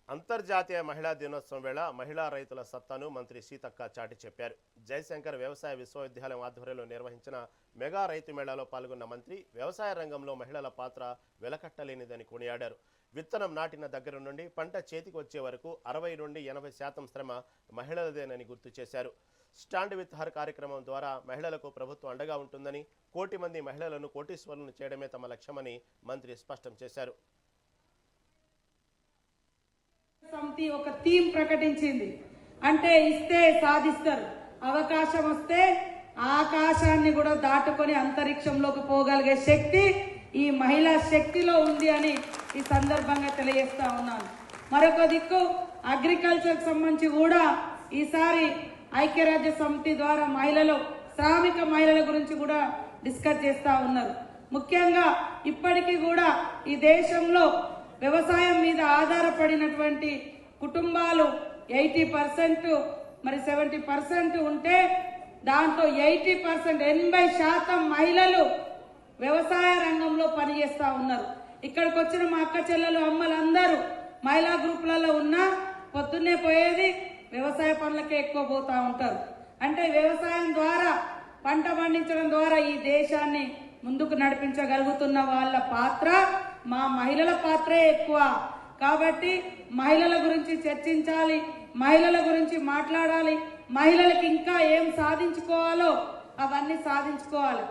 అంతర్జాతీయ మహిళా దినోత్సవం వేళ మహిళా రైతుల సత్తాను మంత్రి సీతక్క చాటి చెప్పారు. జయశంకర్ వ్యవసాయ విశ్వవిద్యాలయం ఆధ్వర్యంలో నిర్వహించిన మెగా రైతు మేళాలో పాల్గొన్న మంత్రి వ్యవసాయ రంగంలో మహిళల పాత్ర వెలకట్టలేనిదని కొనియాడారు. విత్తనం నాటిన దగ్గర నుండి పంట చేతికి వచ్చే వరకు 60 నుండి 80% శ్రమ మహిళలదేనని గుర్తు చేశారు. స్టాండ్ విత్ హర్ కార్యక్రమం ద్వారా మహిళలకు ప్రభుత్వం అండగా ఉంటుందని, కోటి మంది మహిళలను కోటీశ్వరులను చేయడమే తమ లక్ష్యమని మంత్రి స్పష్టం చేశారు. సమితి ఒక థీమ్ ప్రకటించింది. అంటే ఇస్తే సాధిస్తారు, అవకాశం వస్తే ఆకాశాన్ని కూడా దాటుకొని అంతరిక్షంలోకి పోగలిగే శక్తి ఈ మహిళా శక్తిలో ఉంది అని ఈ సందర్భంగా తెలియజేస్తా ఉన్నాను. మరొక దిక్కు అగ్రికల్చర్ సంబంధించి కూడా ఈసారి ఐక్యరాజ్య సమితి ద్వారా మహిళలు, శ్రామిక మహిళల గురించి కూడా డిస్కస్ చేస్తా ఉన్నారు. ముఖ్యంగా ఇప్పటికీ కూడా ఈ దేశంలో వ్యవసాయం మీద ఆధారపడినటువంటి కుటుంబాలు 80%, మరి 70% ఉంటే దాంట్లో 80% మహిళలు వ్యవసాయ రంగంలో పనిచేస్తా ఉన్నారు. ఇక్కడికి వచ్చిన మా అక్క చెల్లెలు, అమ్మలందరూ మహిళా గ్రూపులలో ఉన్నా పొద్దున్నే పోయేది వ్యవసాయ పనులకే ఎక్కువ పోతా ఉంటారు. అంటే వ్యవసాయం ద్వారా, పంట పండించడం ద్వారా ఈ దేశాన్ని ముందుకు నడిపించగలుగుతున్న వాళ్ళ పాత్ర, మా మహిళల పాత్రే ఎక్కువ. కాబట్టి మహిళల గురించి చర్చించాలి, మహిళల గురించి మాట్లాడాలి, మహిళలకు ఇంకా ఏం సాధించుకోవాలో అవన్నీ సాధించుకోవాలి.